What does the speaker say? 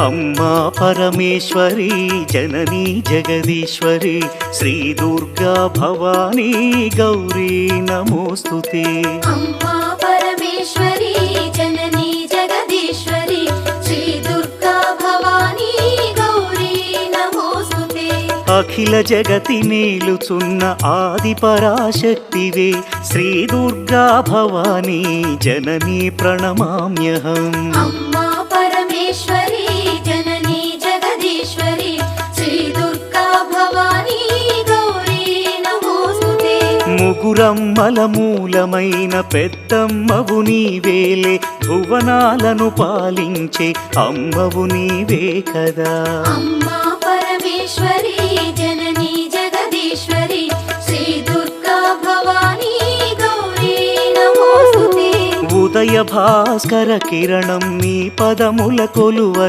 अम्मा परमेश्वरी जननी जगदीश्वरी श्री दुर्गा भवानी गौरी नमोस्तुते। अम्मा परमेश्वरी जननी जगदीश्वरी श्री दुर्गा भवानी गौरी नमोस्तुते। अखिल जगति मेलुचुन्न आदि पराशक्तिवे श्री दुर्गा भवानी जननी प्रणमाम्यहम्। अम्मा परमेश्वरी जननी जगदीश्वरी श्री दुर्गा भवानी गौरी नमोस्तुते। ముగురమ్మల మూలమైన పెద్దమ్మవు నీవేలే భువనాలను పాలించే అమ్మవు నీవే కదా। अम्मा परमेश्वरी जननी जगदीश्वरी श्री दुर्गा भवानी गौरी नमोस्तुते। ఉదయ భాస్కర కిరణం నీ పదముల కొలువ